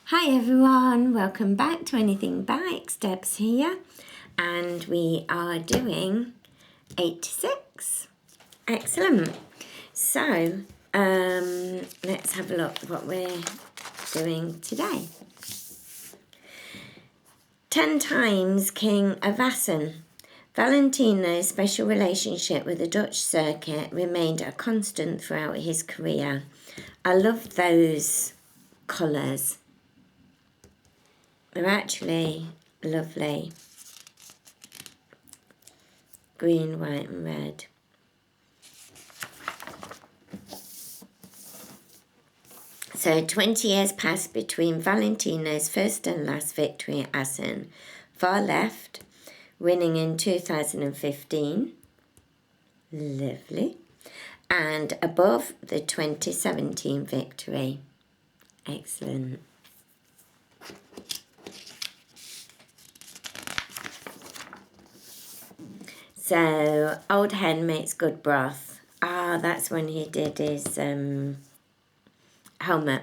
Hi everyone, welcome back to Anything Bikes. Deb's here and we are doing 86. Excellent. So let's have a look what we're doing today. 10 times King of Assen. Valentino's special relationship with the Dutch circuit remained a constant throughout his career. I love those colours. They're actually lovely. Green, white and red. So 20 years passed between Valentino's first and last victory at Assen. Far left, winning in 2015. Lovely. And above the 2017 victory. Excellent. So, old hen makes good broth. Ah, that's when he did his helmet.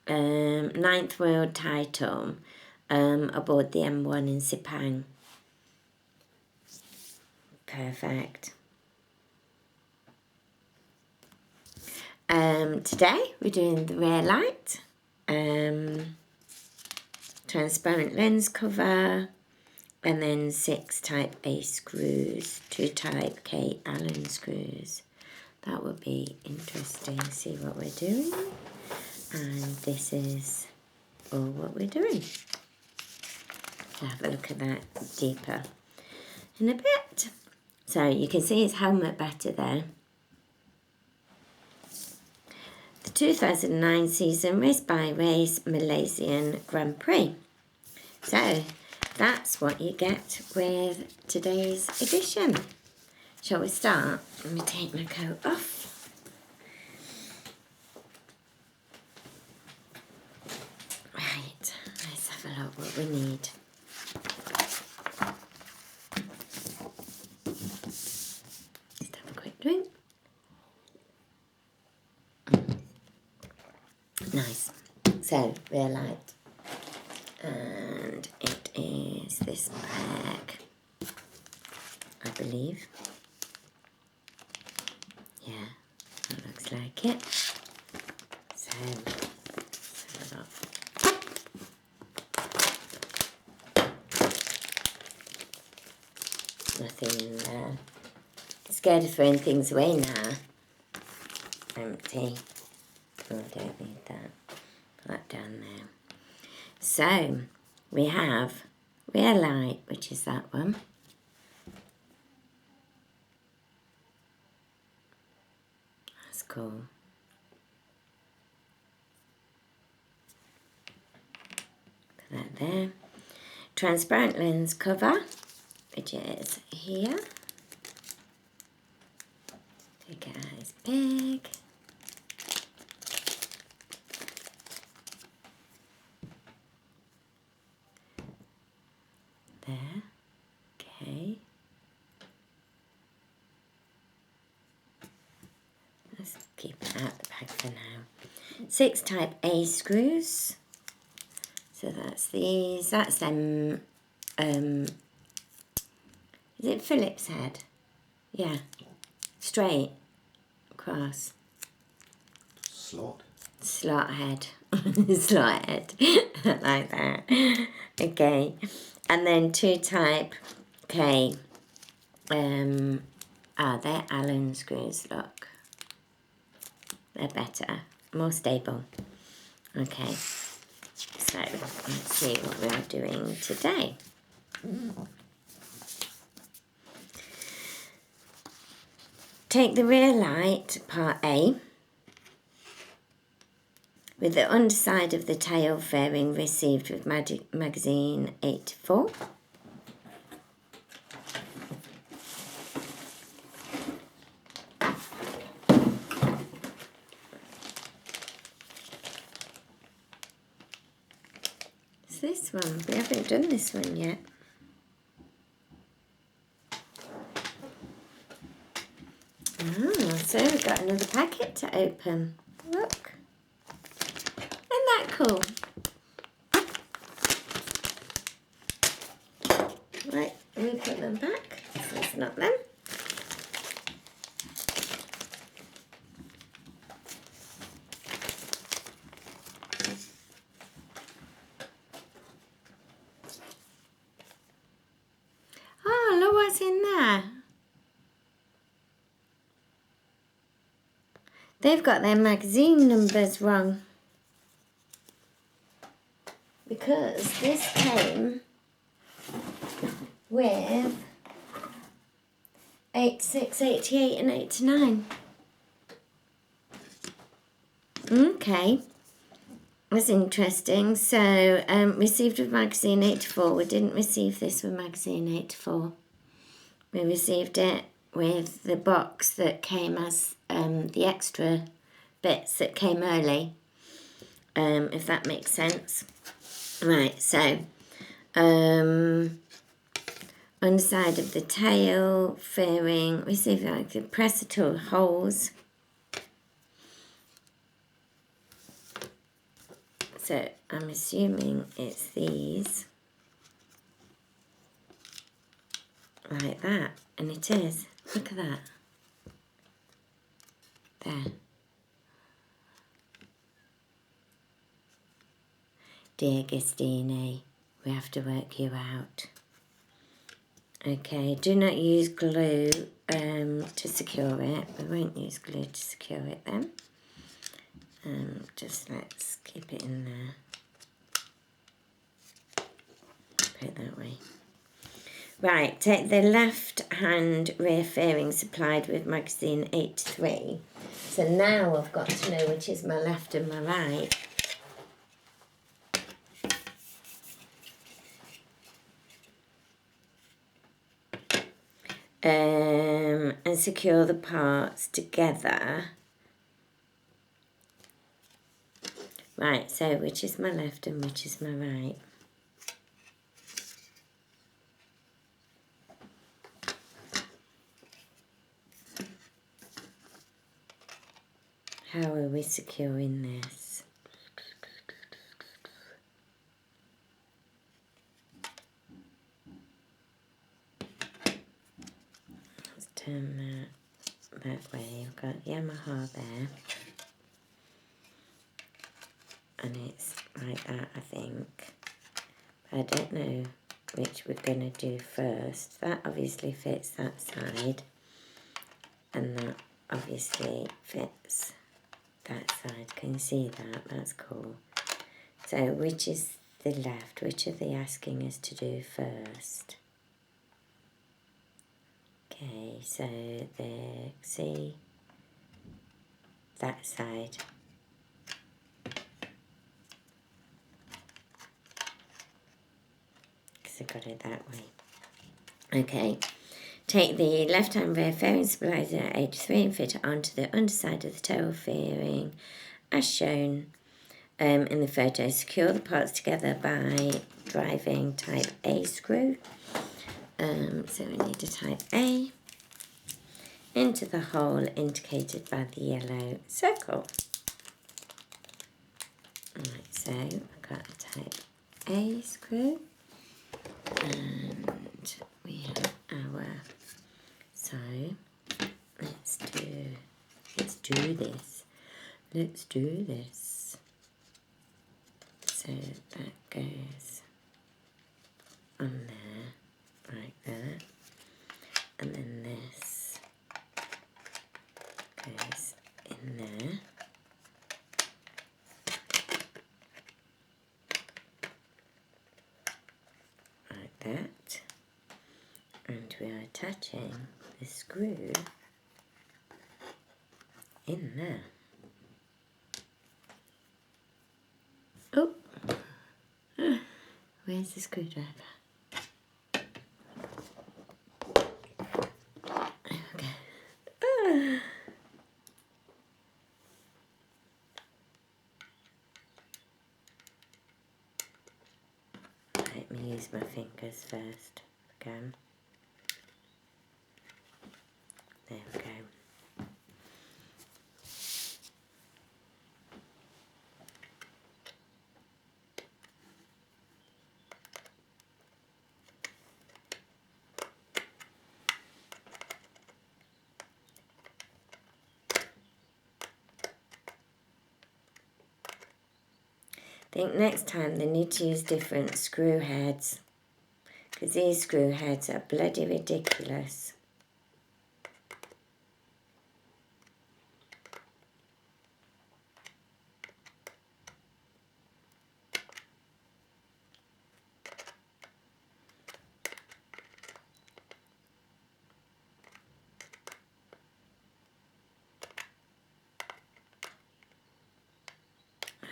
9th world title aboard the M1 in Sepang. Perfect. Today we're doing the rear light. Transparent lens cover. And then 6 type A screws, 2 type K Allen screws. That would be interesting. See what we're doing. And this is all what we're doing. I'll have a look at that deeper in a bit. So you can see his helmet better there. The 2009 season race by race Malaysian Grand Prix. So that's what you get with today's edition. Shall we start? Let me take my coat off. Right, let's have a look what we need. Just have a quick drink. Nice. So, rear light. And it is this pack, I believe. Yeah, that looks like it. So, let's have a look. Nothing in there. Scared of throwing things away now. Empty. Oh, I don't need that. Put that down there. So, we have rear light, which is that one. That's cool. Put that there. Transparent lens cover, which is here. Take it out as big. There, okay. Let's keep it out the bag for now. 6 type A screws. So that's these. That's them. Is it Phillips head? Yeah. Straight across. Slot head. Slot head. Like that. Okay. And then 2 type K. They're Allen screws, look. They're better, more stable. Okay, so let's see what we're doing today. Take the rear light, part A, with the underside of the tail fairing received with magazine 84. It's this one. We haven't done this one yet. So we've got another packet to open. Look. Isn't cool. Right, we put them back. So it's not them. Oh, look what's in there. They've got their magazine numbers wrong. Because this came with 86, 88 and 89. Okay. That's interesting. So, received with magazine 84. We didn't receive this with magazine 84. We received it with the box that came as the extra bits that came early, if that makes sense. Right, so, underside of the tail, fairing, received like the pressure tool holes. So I'm assuming it's these, like that, and it is. Look at that. There. Dear Gustine, we have to work you out. Okay, do not use glue to secure it. We won't use glue to secure it then. Just let's keep it in there. Put it that way. Right, take the left hand rear fairing supplied with magazine 83. So now I've got to know which is my left and my right. And secure the parts together. Right, so which is my left and which is my right? How are we securing this? Let's turn that way. I've got Yamaha there. And it's like that, I think. I don't know which we're going to do first. That obviously fits that side. And that obviously fits that side. Can you see that? That's cool. So which is the left? Which are they asking us to do first? Okay, so there, see that side. Because I got it that way. Okay, take the left hand rear fairing supplied at 83 and fit it onto the underside of the tail fairing as shown in the photo. Secure the parts together by driving type A screw. So we need a type A into the hole indicated by the yellow circle. Right, so I've got a type A screw and we have our, so let's do this. So that goes on there, like that, and then this goes in there. Like that. And we are attaching the screw in there. Oh, where's the screwdriver? Okay. Let me use my fingers first again. There we go. think next time they need to use different screw heads, because these screw heads are bloody ridiculous.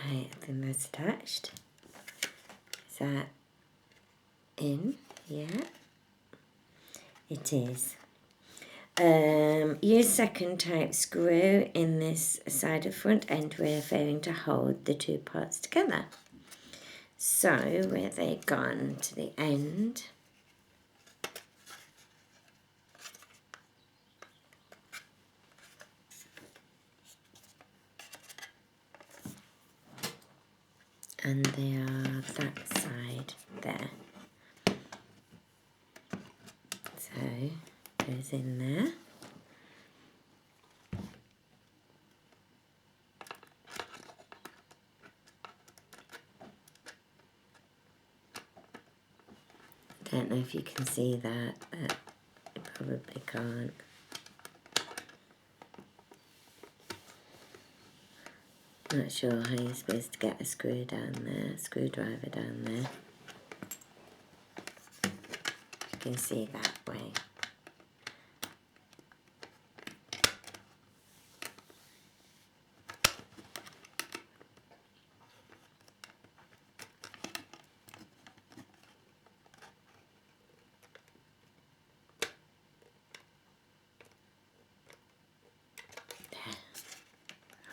Right, I think that's attached. Is that in? Yeah, it is. Use second type screw in this side of front end rear fairing to hold the two parts together. So where they gone to the end, and they are that side there. So goes in there. Don't know if you can see that, but you probably can't. Not sure how you're supposed to get a screwdriver down there. You can see that way.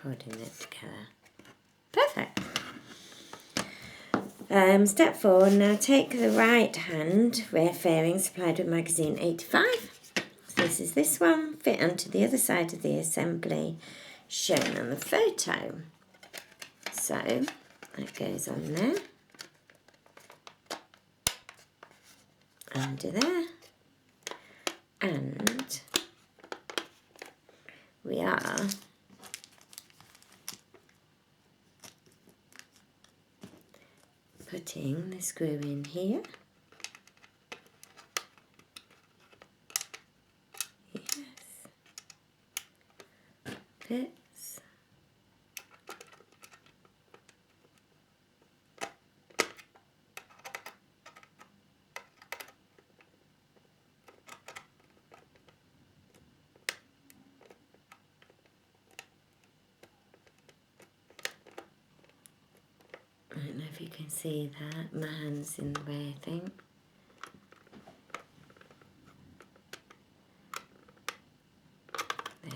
Holding it together. Perfect. Step 4, now take the right hand rear fairing supplied with magazine 85. So this is this one, fit onto the other side of the assembly shown on the photo. So that goes on there, under there, and we are putting the screw in here. Yes. Fits. I don't know if you can see that. My hand's in the way, I think. There.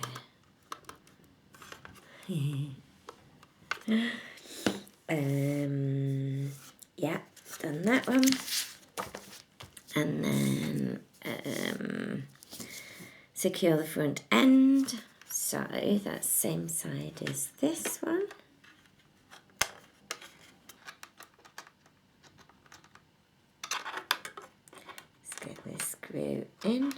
Yeah, done that one. And then secure the front end. So that's the same side as this one. Let's get this screw in.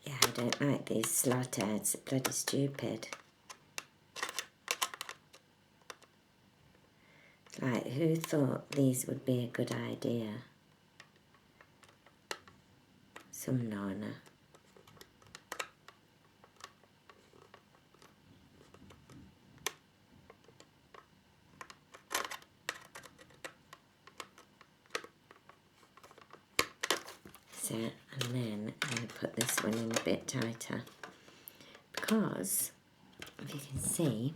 Yeah, I don't like these slot heads, they're bloody stupid. Like, who thought these would be a good idea? Some nana. So, and then I'm going to put this one in a bit tighter, because if you can see,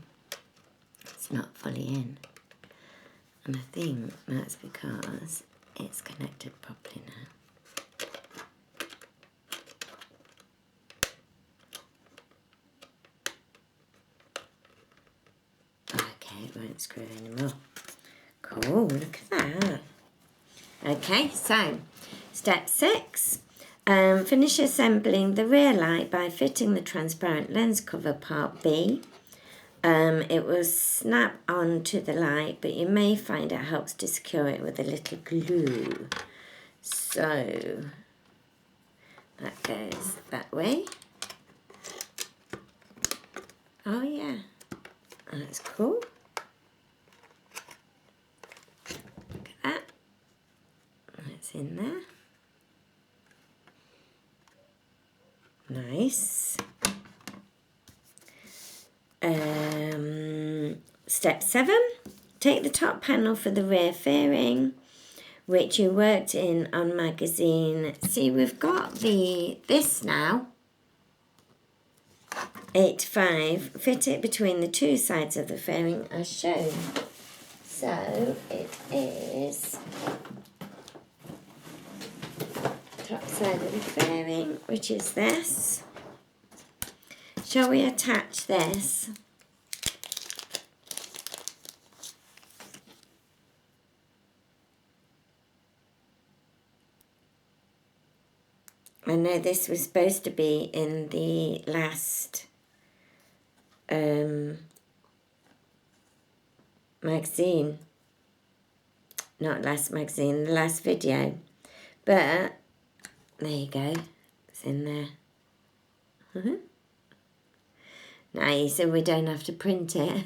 it's not fully in, and I think that's because it's connected properly now. Okay, it won't screw anymore. Cool, look at that. Okay, so step 6, Finish assembling the rear light by fitting the transparent lens cover part B. It will snap onto the light, but you may find it helps to secure it with a little glue. So that goes that way. Oh yeah, that's cool. Look at that. That's in there. Nice. Step 7. Take the top panel for the rear fairing, which you worked in on magazine. See, we've got this now. 8-5. Fit it between the two sides of the fairing as shown. So it is top side of the fairing, which is this. Shall we attach this? I know this was supposed to be in the last magazine. Not last magazine, the last video. But there you go. It's in there. Nice, so we don't have to print it.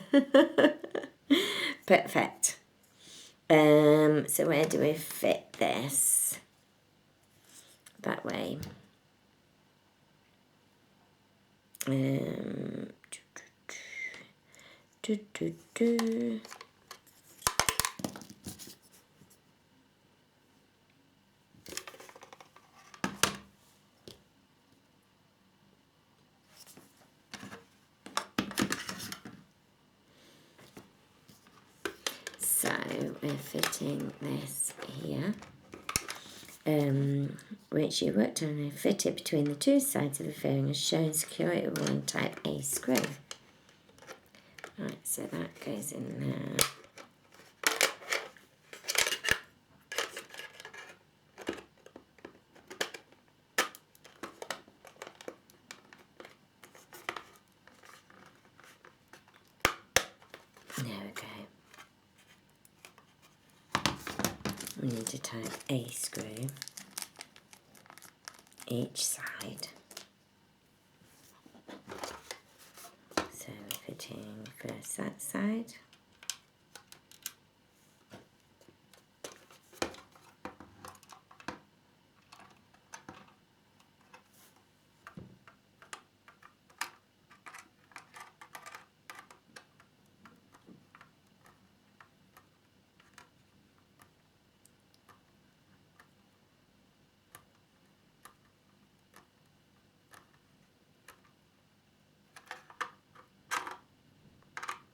Perfect. So where do we fit this? That way. So we're fitting this here, which you worked on and fitted between the two sides of the fairing as shown, secure it with one type A screw. Right, so that goes in there. There we go. We need to type A screw each side. So we're fitting first that side.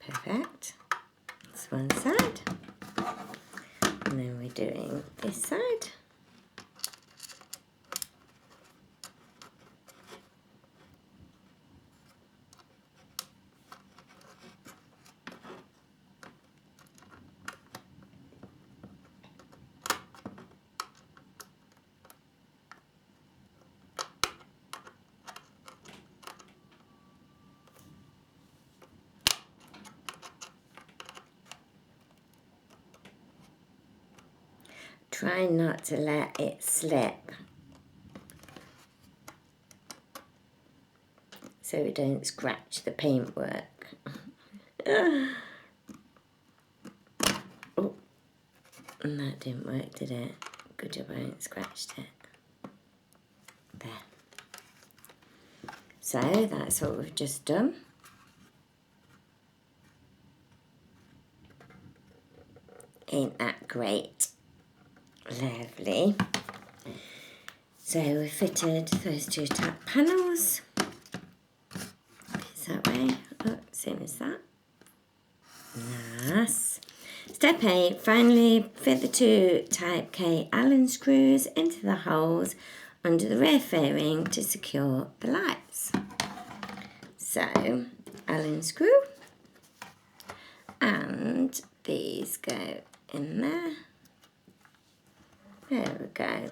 Perfect. That's one side. And then we're doing this side. Try not to let it slip so we don't scratch the paintwork. Oh, and that didn't work, did it? Good job I haven't scratched it. There. So that's what we've just done. Ain't that great? Lovely. So we fitted those two top panels. It's that way. Oh, same as that. Nice. Step 8. Finally fit the two type K Allen screws into the holes under the rear fairing to secure the lights. So, Allen screw. And these go in there. There we go.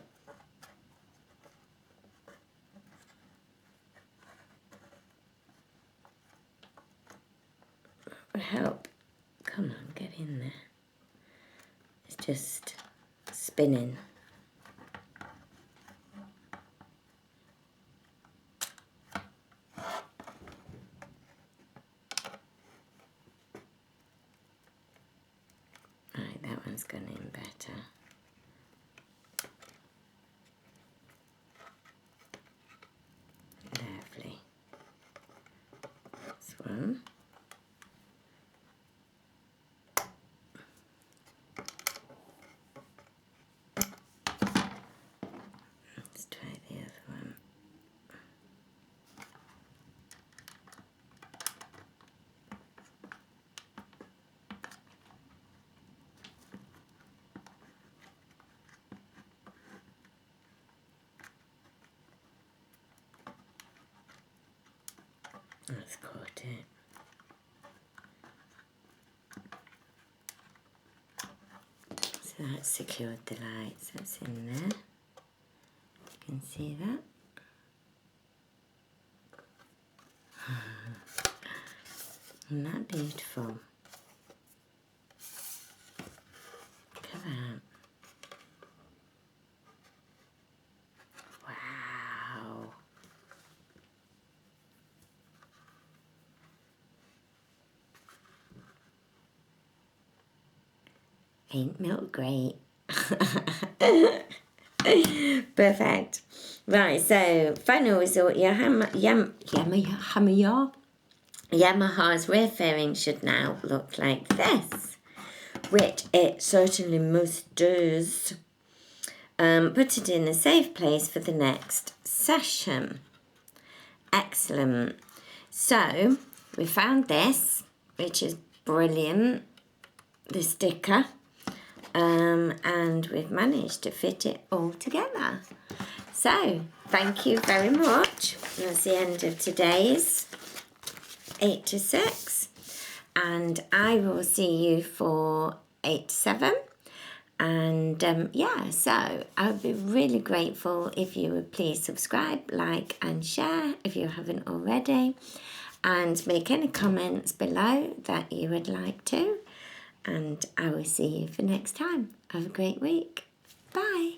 help. Come on, get in there. It's just spinning. Right, that one's gone in better. Lovely. This one. Let's try the other one. That's caught it. So that's secured the lights, that's in there. You can see that. Isn't that beautiful? Look at that. Wow. Ain't milk great? Perfect. Right, so final result, Yamaha's rear fairing should now look like this, which it certainly most does. Put it in a safe place for the next session. Excellent. So we found this, which is brilliant, the sticker, and we've managed to fit it all together. So thank you very much. That's the end of today's 8 to 6, and I will see you for 8 to 7. And yeah, so I would be really grateful if you would please subscribe, like and share if you haven't already, and make any comments below that you would like to, and I will see you for next time. Have a great week. Bye.